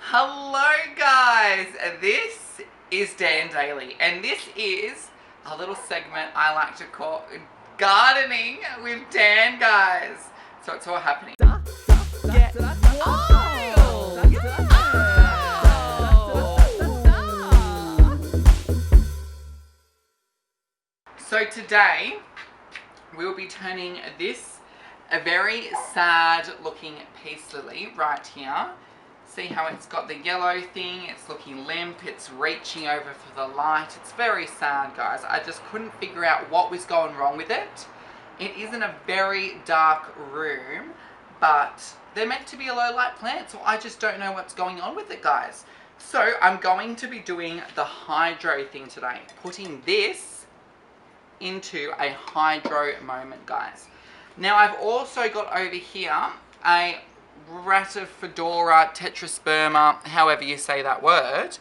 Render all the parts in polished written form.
Hello guys, this is Dan Daly and this is a little segment I like to call Gardening with Dan, guys. So it's all happening. So today we'll be turning this a very sad looking peace lily right here. See how it's got the yellow thing, it's looking limp, it's reaching over for the light. It's very sad, guys. I just couldn't figure out what was going wrong with it. It is in a very dark room, but they're meant to be a low light plant, so I just don't know what's going on with it, guys. So I'm going to be doing the hydro thing today, putting this into a hydro moment, guys. Now I've also got over here a Ratafedora tetrasperma, however you say that word.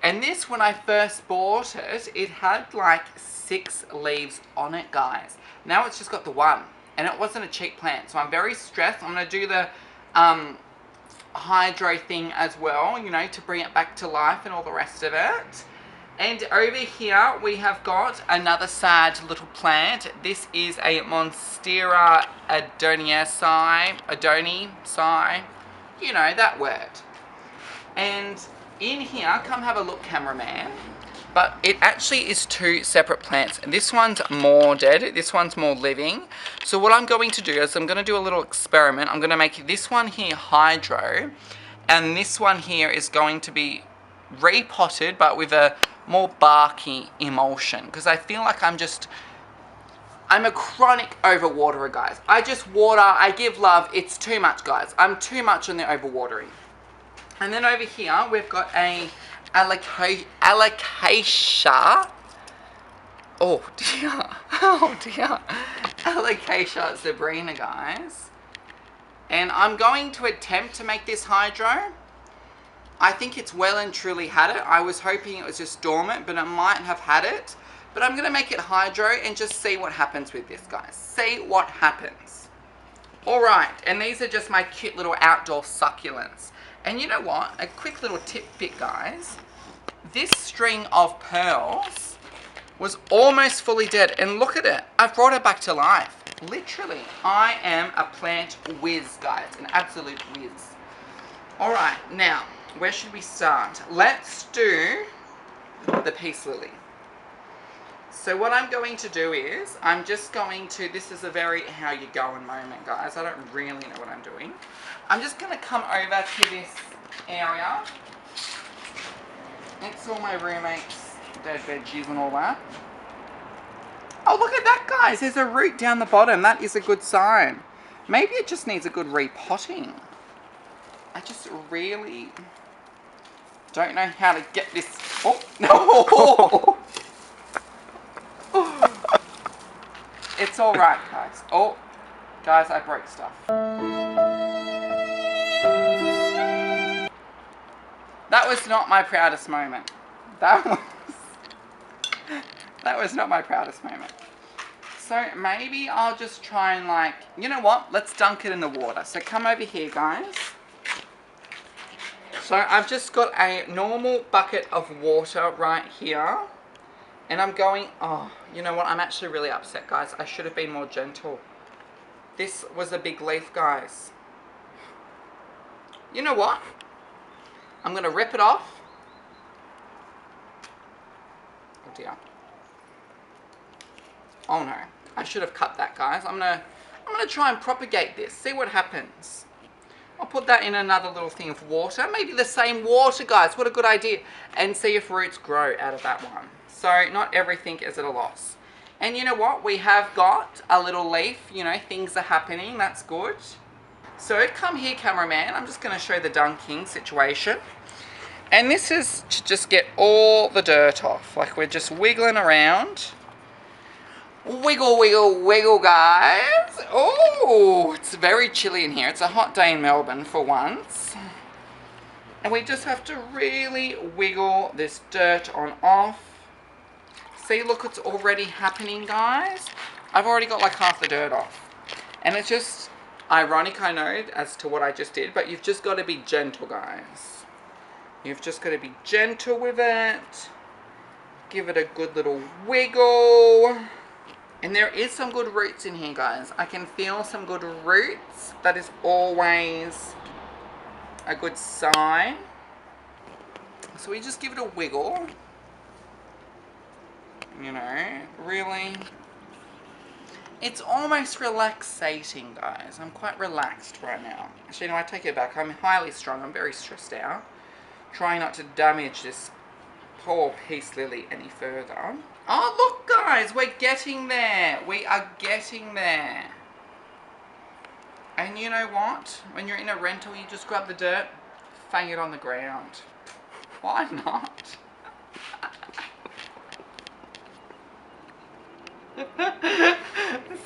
And this, when I first bought it, it had like 6 leaves on it, guys. Now it's just got the one, and it wasn't a cheap plant, so I'm very stressed. I'm going to do the hydro thing as well, you know, to bring it back to life and all the rest of it. And over here we have got another sad little plant. This is a Monstera Adoniaceae, you know, that word. And in here, come have a look, cameraman. But it actually is 2 separate plants. And this one's more dead, this one's more living. So what I'm going to do is I'm going to do a little experiment. I'm going to make this one here hydro, and this one here is going to be repotted, but with a more barky emulsion, because I feel like I'm a chronic overwaterer, guys. I just water, I give love, it's too much, guys. I'm too much on the overwatering. And then over here we've got a alocasia. Oh dear, oh dear. Alocasia zebrina, guys. And I'm going to attempt to make this hydro. I think it's well and truly had it. I was hoping it was just dormant, but it might have had it. But I'm going to make it hydro and just see what happens with this, guys. See what happens. Alright, and these are just my cute little outdoor succulents. And you know what? A quick little tip bit, guys. This string of pearls was almost fully dead. And look at it. I've brought it back to life. Literally. I am a plant whiz, guys. An absolute whiz. Alright, now, where should we start? Let's do the peace lily. So what I'm going to do is, I'm just going to, this is a very how you going moment, guys. I don't really know what I'm doing. I'm just going to come over to this area. It's all my roommates' dead veggies and all that. Oh, look at that, guys. There's a root down the bottom. That is a good sign. Maybe it just needs a good repotting. I just really don't know how to get this. Oh, no. It's all right, guys. Oh, guys, I broke stuff. That was not my proudest moment. That was not my proudest moment. So maybe I'll just try and, like, you know what? Let's dunk it in the water. So come over here, guys. So I've just got a normal bucket of water right here. And I'm going, oh, you know what? I'm actually really upset, guys. I should have been more gentle. This was a big leaf, guys. You know what? I'm going to rip it off. Oh dear. Oh no. I should have cut that, guys. I'm gonna try and propagate this. See what happens. I'll put that in another little thing of water. Maybe the same water, guys. What a good idea. And see if roots grow out of that one. So not everything is at a loss. And you know what? We have got a little leaf. You know, things are happening. That's good. So come here, cameraman. I'm just going to show the dunking situation. And this is to just get all the dirt off. Like we're just wiggling around. Wiggle, wiggle, wiggle, guys. Oh, it's very chilly in here. It's a hot day in Melbourne for once. And we just have to really wiggle this dirt on off. See, look, it's already happening, guys. I've already got like half the dirt off. And it's just ironic, I know, as to what I just did, but you've just got to be gentle, guys. You've just got to be gentle with it. Give it a good little wiggle. And there is some good roots in here, guys. I can feel some good roots. That is always a good sign. So we just give it a wiggle. You know, really. It's almost relaxating, guys. I'm quite relaxed right now. Actually, no, I take it back. I'm highly strung. I'm very stressed out. Trying not to damage this poor peace lily any further. Oh, look, guys. We're getting there. We are getting there. And you know what? When you're in a rental, you just grab the dirt, fang it on the ground. Why not?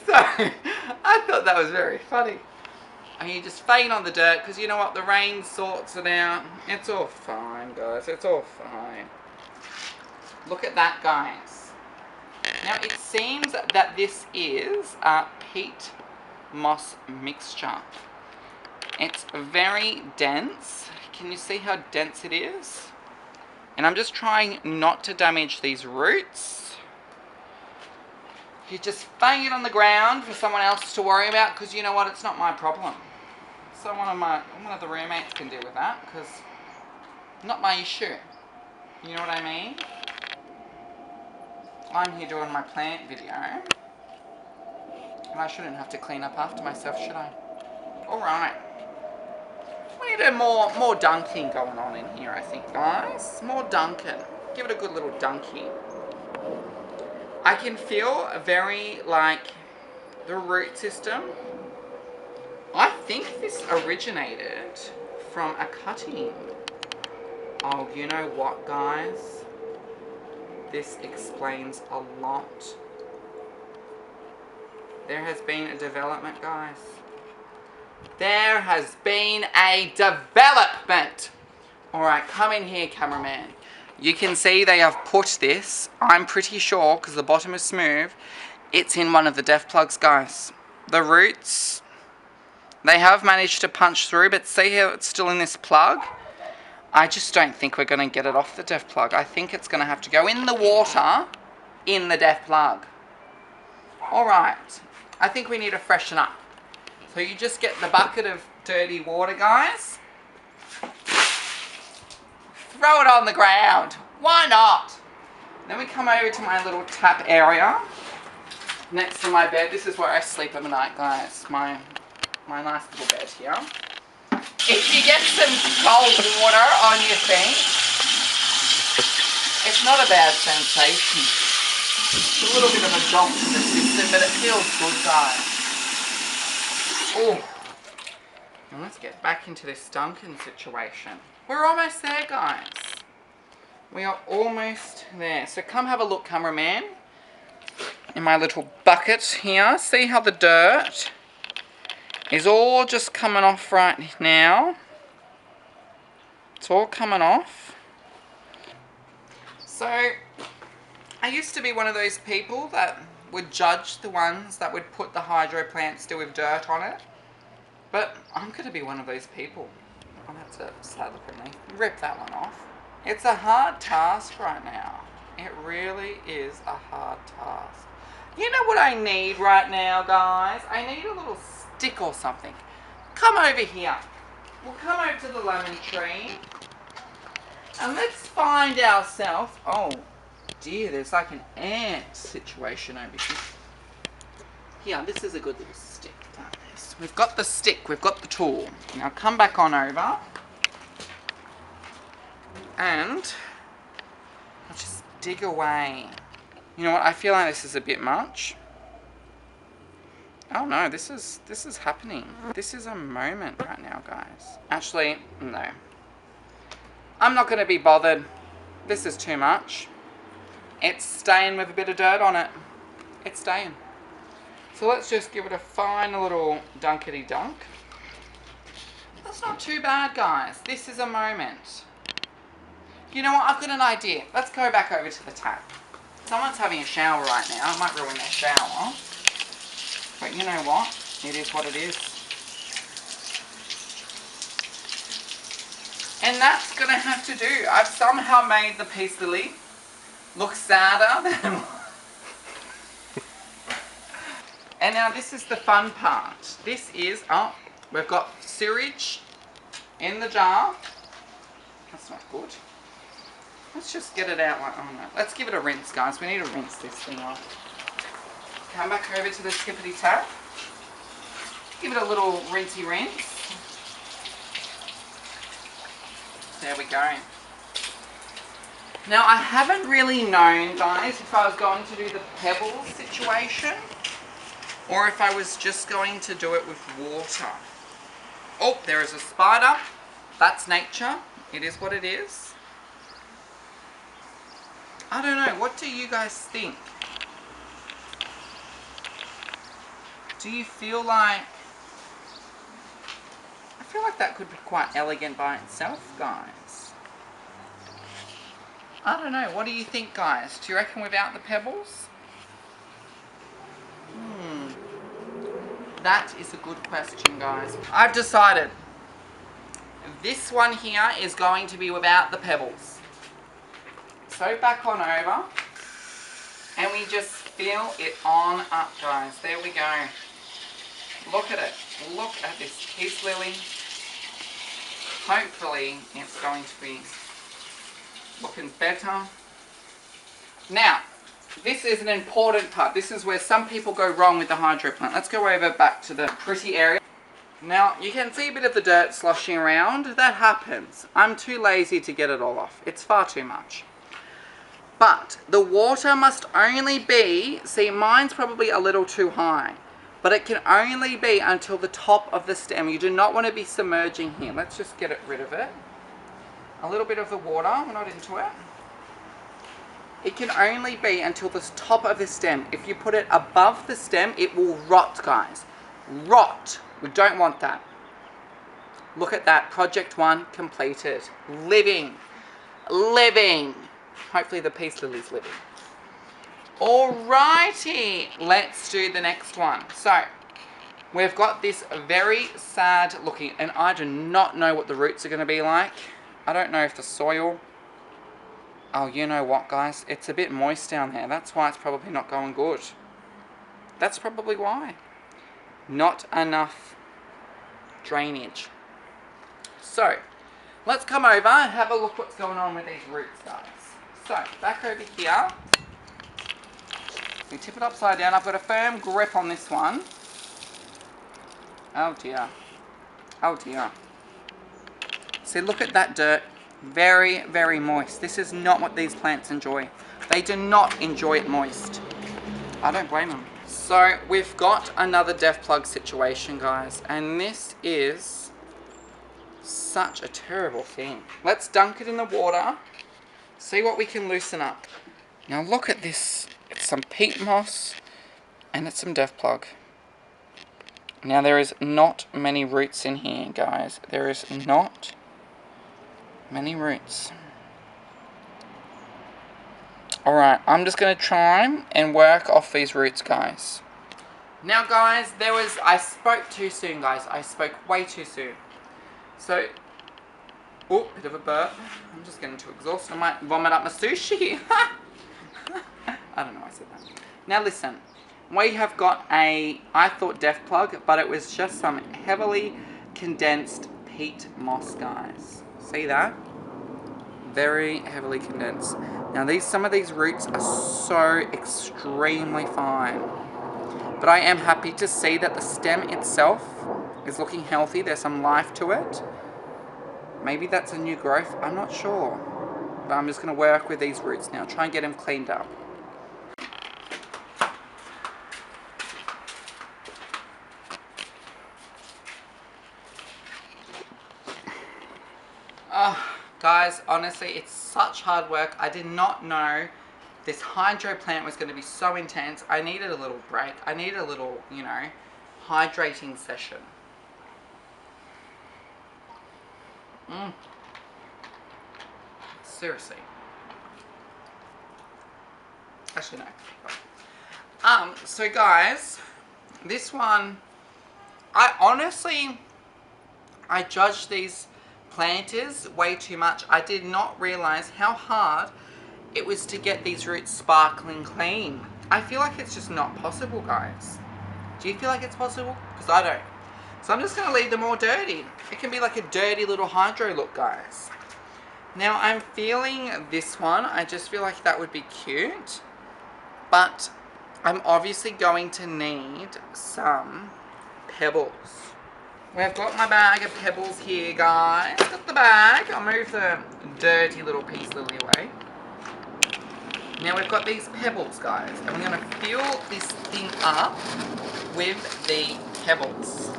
So, I thought that was very funny. And you just fang on the dirt, because you know what? The rain sorts it out. It's all fine, guys. It's all fine. Look at that, guys. Now, it seems that this is a peat moss mixture. It's very dense. Can you see how dense it is? And I'm just trying not to damage these roots. You just fang it on the ground for someone else to worry about, because you know what? It's not my problem. So one of the roommates can deal with that, because not my issue. You know what I mean? I'm here doing my plant video, and I shouldn't have to clean up after myself, should I? Alright. We need a more dunking going on in here, I think, guys. More dunking. Give it a good little dunking. I can feel very, like, the root system. I think this originated from a cutting. Oh, you know what, guys? This explains a lot. There has been a development, guys. There has been a development. Alright, come in here, cameraman. You can see they have put this, I'm pretty sure, because the bottom is smooth, it's in one of the def plugs, guys. The roots, they have managed to punch through, but see how it's still in this plug? I just don't think we're going to get it off the def plug. I think it's going to have to go in the water in the def plug. Alright, I think we need to freshen up. So you just get the bucket of dirty water, guys. Throw it on the ground. Why not? Then we come over to my little tap area next to my bed. This is where I sleep at night, guys. My nice little bed here. If you get some cold water on your thing, it's not a bad sensation. It's a little bit of a jolt in the system, but it feels good, guys. Oh. Now let's get back into this Duncan situation. We're almost there, guys. We are almost there. So come have a look, cameraman. In my little bucket here. See how the dirt is all just coming off right now. It's all coming off. So, I used to be one of those people that would judge the ones that would put the hydro plant still with dirt on it. But I'm going to be one of those people. Oh, that's a sad look at me. Rip that one off. It's a hard task right now. It really is a hard task. You know what I need right now, guys? I need a little stick or something. Come over here. We'll come over to the lemon tree. And let's find ourselves... Oh, dear, there's like an ant situation over here. Here, this is a good little stick. We've got the stick, we've got the tool. Now come back on over. And I'll just dig away. You know what, I feel like this is a bit much. Oh no, this is happening. This is a moment right now, guys. Actually, no. I'm not going to be bothered. This is too much. It's staying with a bit of dirt on it. It's staying. So let's just give it a fine little dunkety dunk. That's not too bad, guys. This is a moment. You know what? I've got an idea. Let's go back over to the tap. Someone's having a shower right now. It might ruin their shower. But you know what? It is what it is. And that's going to have to do. I've somehow made the peace lily look sadder than... And now this is the fun part. This is, oh, we've got sewage in the jar. That's not good. Let's just get it out like, oh no. Let's give it a rinse, guys. We need to rinse this thing off. Come back over to the tippity tap. Give it a little rinsey rinse. There we go. Now I haven't really known, guys, if I was going to do the pebbles situation or if I was just going to do it with water. Oh, there is a spider. That's nature. It is what it is. I don't know. What do you guys think? Do you feel like... I feel like that could be quite elegant by itself, guys. I don't know. What do you think, guys? Do you reckon without the pebbles? That is a good question, guys. I've decided this one here is going to be without the pebbles. So back on over. And we just fill it on up, guys. There we go. Look at it. Look at this peace lily. Hopefully it's going to be looking better. Now, this is an important part. This is where some people go wrong with the hydro plant. Let's go over back to the pretty area. Now, you can see a bit of the dirt sloshing around. That happens. I'm too lazy to get it all off. It's far too much. But the water must only be, see, mine's probably a little too high. But it can only be until the top of the stem. You do not want to be submerging here. Let's just get rid of it. A little bit of the water. We're not into it. It can only be until the top of the stem. If you put it above the stem, it will rot, guys. Rot. We don't want that. Look at that. Project 1 completed. Living. Living. Hopefully the peace lily's living. Alrighty, let's do the next one. So, we've got this very sad looking, and I do not know what the roots are going to be like. I don't know if the soil... Oh, you know what, guys? It's a bit moist down there. That's why it's probably not going good. That's probably why. Not enough drainage. So, let's come over and have a look what's going on with these roots, guys. So, back over here. We tip it upside down. I've got a firm grip on this one. Oh dear. Oh dear. See, look at that dirt. Very, very moist. This is not what these plants enjoy. They do not enjoy it moist. I don't blame them. So, we've got another def plug situation, guys. And this is such a terrible thing. Let's dunk it in the water. See what we can loosen up. Now look at this. It's some peat moss and it's some def plug. Now there is not many roots in here, guys. There is not many roots. Alright, I'm just going to try and work off these roots, guys. Now guys, I spoke too soon, guys. I spoke way too soon. So, oh, bit of a burp. I'm just getting too exhausted. I might vomit up my sushi. I don't know why I said that. Now listen, we have got I thought def plug, but it was just some heavily condensed peat moss, guys. See that? Very heavily condensed. Now some of these roots are so extremely fine. But I am happy to see that the stem itself is looking healthy. There's some life to it. Maybe that's a new growth. I'm not sure. But I'm just going to work with these roots now. Try and get them cleaned up. Oh, guys, honestly, it's such hard work. I did not know this hydro plant was going to be so intense. I needed a little break. I needed a little, you know, hydrating session. Seriously. Actually, no. So guys, this one, I judged these planters way too much. I did not realise how hard it was to get these roots sparkling clean. I feel like it's just not possible, guys. Do you feel like it's possible? Because I don't. So I'm just going to leave them all dirty. It can be like a dirty little hydro look, guys. Now I'm feeling this one. I just feel like that would be cute. But I'm obviously going to need some pebbles. We've got my bag of pebbles here, guys. Got the bag. I'll move the dirty little peace lily away. Now we've got these pebbles, guys, and we're going to fill this thing up with the pebbles.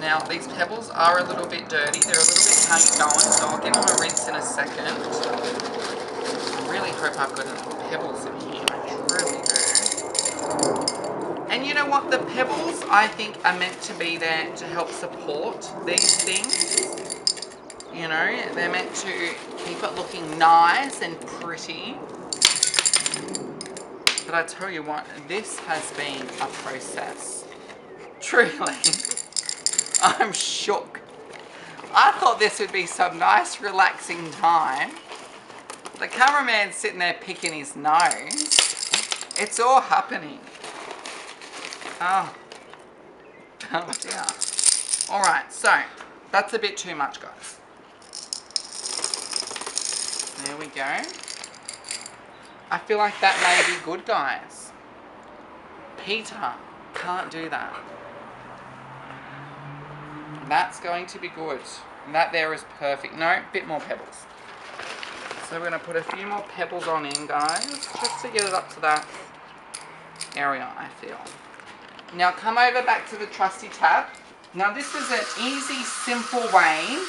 Now these pebbles are a little bit dirty. They're a little bit tangy going, so I'll give them a rinse in a second. I really hope I've got enough pebbles in here. I truly do. And you know what? The pebbles, I think, are meant to be there to help support these things. You know, they're meant to keep it looking nice and pretty. But I tell you what, this has been a process. Truly. I'm shook. I thought this would be some nice relaxing time. The cameraman's sitting there picking his nose. It's all happening. Oh. Oh dear. Alright, so that's a bit too much, guys. There we go. I feel like that may be good, guys. Peter can't do that. That's going to be good. That there is perfect. No, a bit more pebbles. So we're going to put a few more pebbles on in, guys, just to get it up to that area, I feel. Now come over back to the trusty tab. Now this is an easy, simple way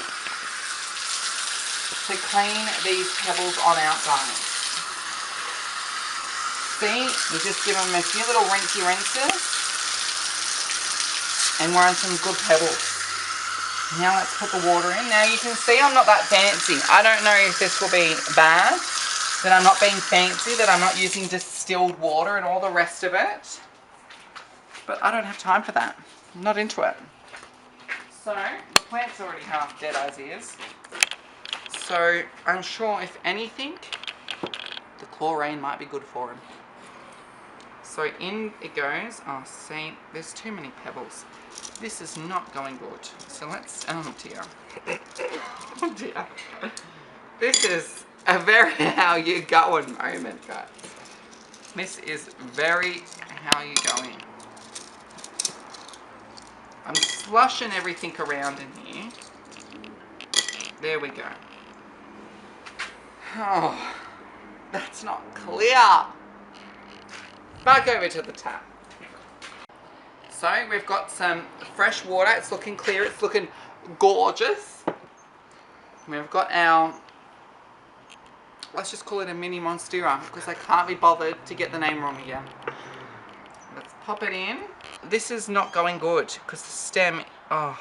to clean these pebbles on out, guys. See, we just give them a few little rinsey rinses and we're on some good pebbles. Now let's put the water in. Now you can see I'm not that fancy. I don't know if this will be bad, that I'm not being fancy, that I'm not using distilled water and all the rest of it. But I don't have time for that. I'm not into it. So, the plant's already half dead as is. So, I'm sure if anything, the chlorine might be good for him. So in it goes. Oh, see, there's too many pebbles. This is not going good. So let's, oh dear. Oh dear. This is a very how you going moment, guys. This is very how you going. I'm slushing everything around in here. There we go. Oh, that's not clear. Back over to the tap. So we've got some fresh water. It's looking clear. It's looking gorgeous. We've got our, let's just call it a mini monstera because I can't be bothered to get the name wrong again. Let's pop it in. This is not going good because the stem, oh,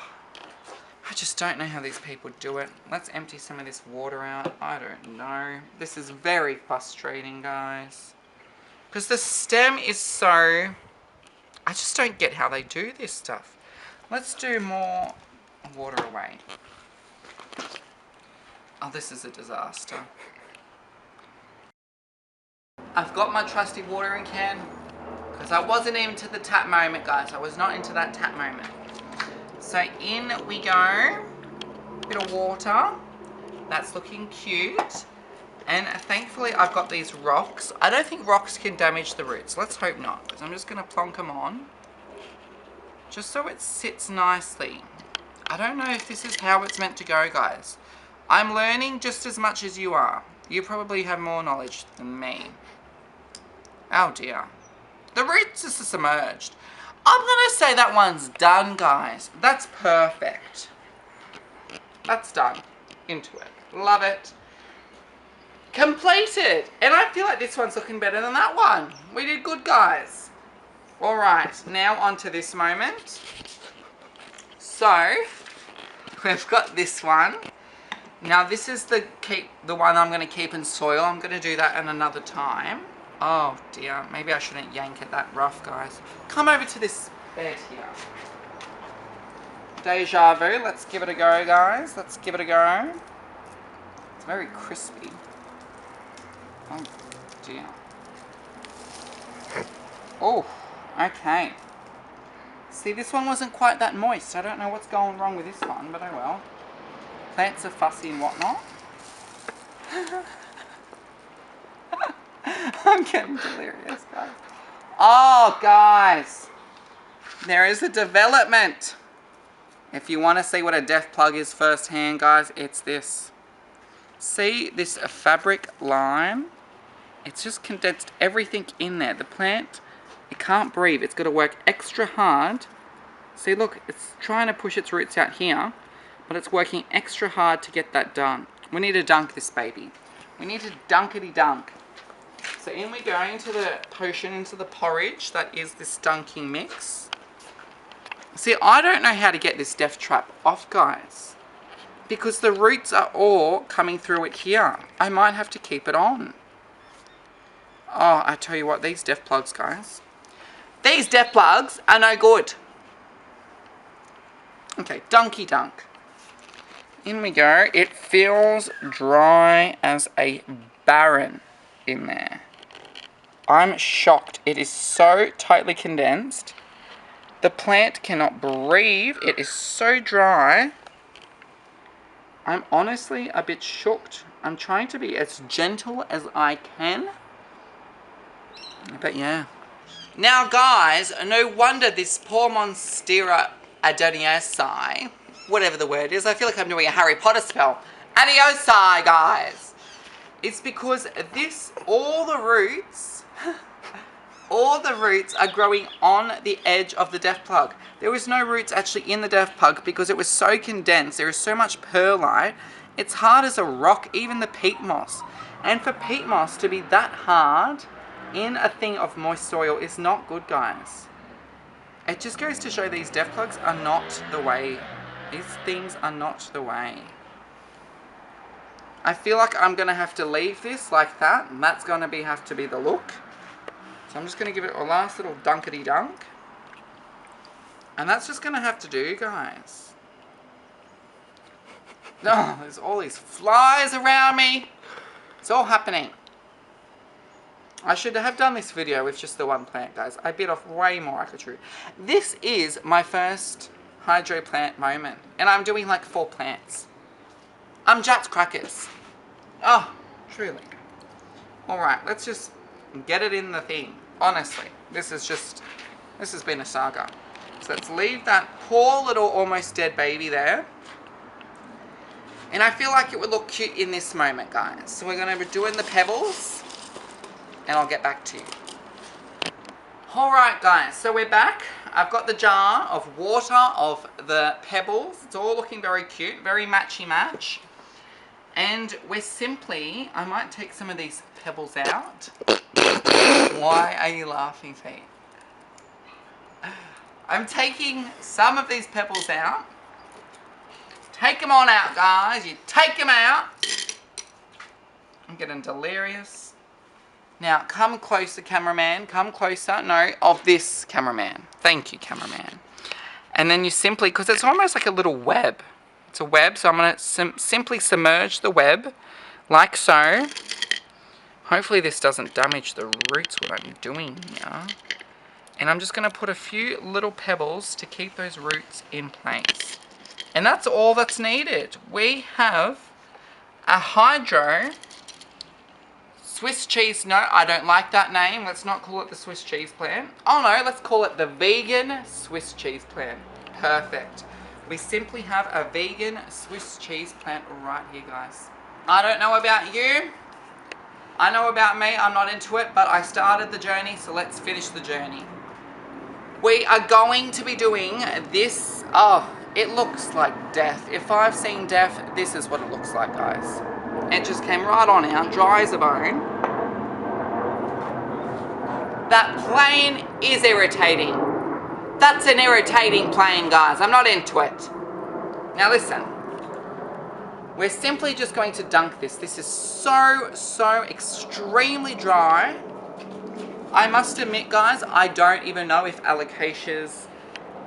I just don't know how these people do it. Let's empty some of this water out. I don't know. This is very frustrating, guys. Because the stem is so, I just don't get how they do this stuff. Let's do more water away. Oh, this is a disaster. I've got my trusty watering can because I wasn't into the tap moment, guys. I was not into that tap moment. So in we go. Bit of water. That's looking cute. And thankfully I've got these rocks. I don't think rocks can damage the roots. Let's hope not. Because I'm just going to plonk them on. Just so it sits nicely. I don't know if this is how it's meant to go, guys. I'm learning just as much as you are. You probably have more knowledge than me. Oh dear. The roots are submerged. I'm going to say that one's done, guys. That's perfect. That's done. Into it. Love it. Completed. And I feel like this one's looking better than that one. We did good, guys. Alright, now on to this moment. So, we've got this one. Now this is the one I'm going to keep in soil. I'm going to do that at another time. Oh dear, maybe I shouldn't yank it that rough, guys. Come over to this bed here. Deja vu. Let's give it a go, guys. Let's give it a go. It's very crispy. Oh, dear. Oh, okay. See, this one wasn't quite that moist. I don't know what's going wrong with this one, but oh well. Plants are fussy and whatnot. I'm getting delirious, guys. Oh, guys. There is a development. If you want to see what a death plug is firsthand, guys, it's this. See this fabric line? It's just condensed everything in there. The plant, it can't breathe. It's got to work extra hard. See, look, it's trying to push its roots out here, but it's working extra hard to get that done. We need to dunk this baby. We need to dunkity dunk. So in we go into the potion, into the porridge that is this dunking mix. See, I don't know how to get this death trap off, guys, because the roots are all coming through it here. I might have to keep it on. Oh, I tell you what, these death plugs, guys. These death plugs are no good. Okay, dunky dunk. In we go. It feels dry as a barren in there. I'm shocked. It is so tightly condensed. The plant cannot breathe. It is so dry. I'm honestly a bit shocked. I'm trying to be as gentle as I can. But yeah. Now guys, no wonder this poor Monstera adoniosai, whatever the word is, I feel like I'm doing a Harry Potter spell. Adoniosai, guys. It's because this, all the roots are growing on the edge of the death plug. There was no roots actually in the death plug because it was so condensed. There is so much perlite. It's hard as a rock, even the peat moss. And for peat moss to be that hard in a thing of moist soil is not good, guys. It just goes to show these death plugs are not the way. These things are not the way. I feel like I'm going to have to leave this like that, and that's going to have to be the look. So I'm just going to give it a last little dunkety dunk. And that's just going to have to do, guys. Oh, there's all these flies around me. It's all happening. I should have done this video with just the one plant, guys. I bit off way more I could chew. This is my first hydro plant moment. And I'm doing like 4 plants. I'm Jats Crackers. Oh, truly. Alright, let's just get it in the thing. Honestly, this has been a saga. So let's leave that poor little almost dead baby there. And I feel like it would look cute in this moment, guys. So we're going to be doing the pebbles. And I'll get back to you. Alright guys, so we're back. I've got the jar of water of the pebbles. It's all looking very cute, very matchy match. And we're simply, I might take some of these pebbles out. Why are you laughing, Pete? I'm taking some of these pebbles out. Take them on out, guys. You take them out. I'm getting delirious. Now, come closer, cameraman. Come closer. No, of this cameraman. Thank you, cameraman. And then you simply, because it's almost like a little web. It's a web, so I'm going to simply submerge the web, like so. Hopefully this doesn't damage the roots, what I'm doing here. And I'm just going to put a few little pebbles to keep those roots in place. And that's all that's needed. We have a hydro Swiss cheese. No, I don't like that name. Let's not call it the Swiss cheese plant. Oh no, let's call it the vegan Swiss cheese plant. Perfect. We simply have a vegan Swiss cheese plant right here, guys. I don't know about you. I know about me. I'm not into it, but I started the journey, so let's finish the journey. We are going to be doing this. Oh, it looks like death. If I've seen death, this is what it looks like, guys. It just came right on out, dry as a bone. That plane is irritating. That's an irritating plane, guys. I'm not into it. Now listen. We're simply just going to dunk this. This is so extremely dry. I must admit, guys, I don't even know if alocasias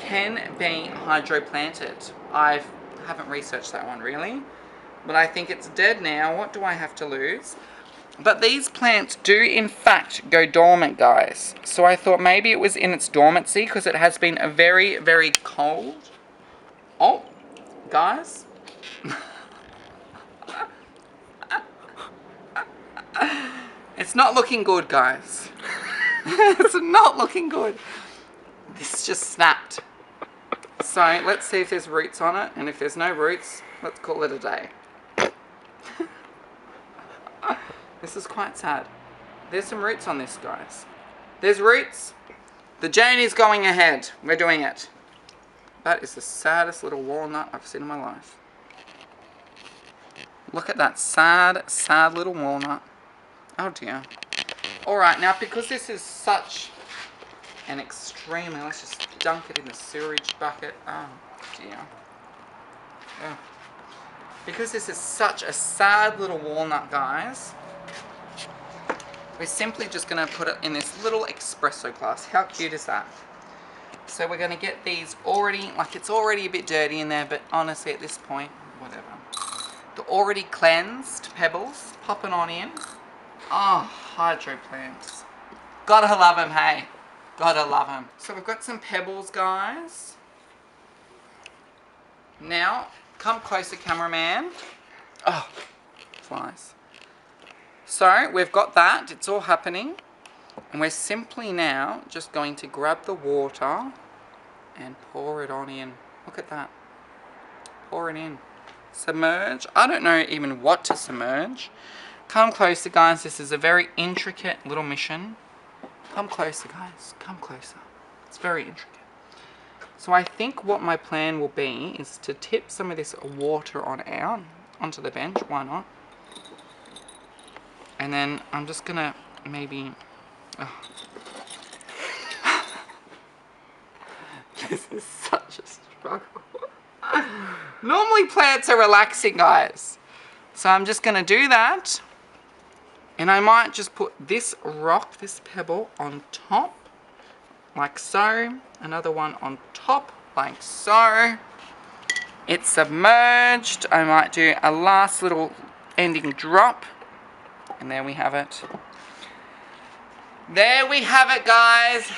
can be hydroplanted. I haven't researched that one really, but I think it's dead now. What do I have to lose? But these plants do in fact go dormant, guys. So I thought maybe it was in its dormancy because it has been a very, very cold. Oh, guys. It's not looking good, guys. It's not looking good. This just snapped. So let's see if there's roots on it, and if there's no roots, let's call it a day. This is quite sad. There's some roots on this, guys. There's roots. The journey's going ahead. We're doing it. That is the saddest little walnut I've seen in my life. Look at that sad, sad little walnut. Oh dear. Alright, now because this is such an extreme, let's just dunk it in the sewerage bucket. Oh dear. Oh. Because this is such a sad little walnut, guys, we're simply just going to put it in this little espresso glass. How cute is that? So we're going to get these already, like it's already a bit dirty in there, but honestly at this point, whatever. The already cleansed pebbles, popping on in. Oh, hydro plants. Gotta love them, hey. Gotta love them. So we've got some pebbles, guys. Now, come closer, cameraman. Oh, flies. So, we've got that. It's all happening. And we're simply now just going to grab the water and pour it on in. Look at that. Pour it in. Submerge. I don't know even what to submerge. Come closer, guys. This is a very intricate little mission. Come closer, guys. Come closer. It's very intricate. So I think what my plan will be is to tip some of this water on out onto the bench. Why not? And then I'm just gonna maybe... Oh. This is such a struggle. Normally plants are relaxing, guys. So I'm just gonna do that. And I might just put this rock, this pebble on top, like so. Another one on top, like so. It's submerged. I might do a last little ending drop. And there we have it. There we have it, guys.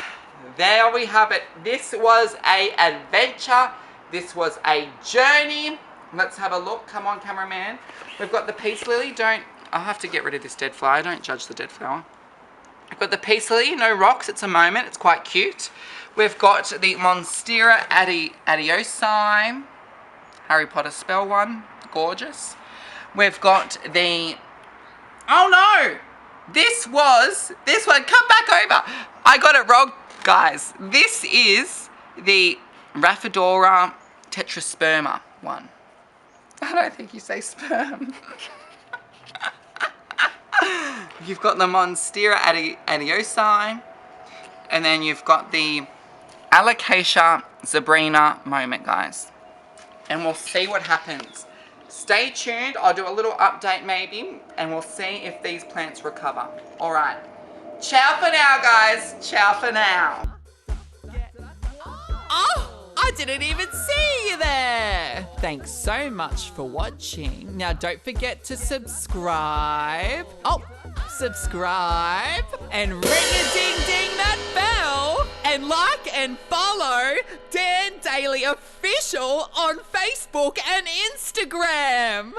There we have it. This was an adventure. This was a journey. Let's have a look. Come on, cameraman. We've got the peace lily. I'll have to get rid of this dead flower. Don't judge the dead flower. We've got the peace lily. No rocks. It's a moment. It's quite cute. We've got the Monstera adiosi. Harry Potter spell one. Gorgeous. We've got the... Oh no! This one, come back over. I got it wrong, guys. This is the Rhaphidophora tetrasperma one. I don't think you say sperm. You've got the Monstera adiosi, and then you've got the Alocasia zebrina moment, guys. And we'll see what happens. Stay tuned. I'll do a little update maybe, and we'll see if these plants recover. All right. Ciao for now, guys. Ciao for now. Oh, I didn't even see you there. Thanks so much for watching. Now don't forget to subscribe. Oh, subscribe and ring-a-ding-ding that bell. And like and follow Dan Daily Official on Facebook and Instagram.